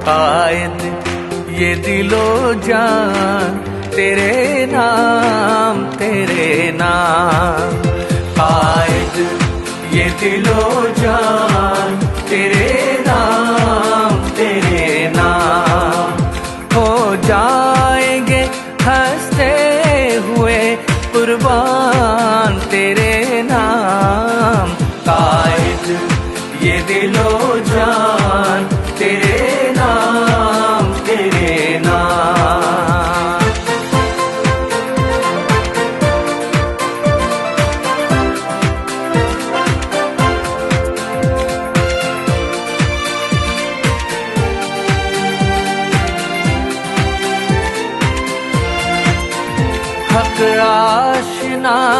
कायद ये दिलो जान तेरे नाम कायद ये दिलो जान तेरे नाम हो जाएंगे हंसते हुए कुर्बान तेरे नाम। कायद ये दिलो जान तेरे नाम हक आशना।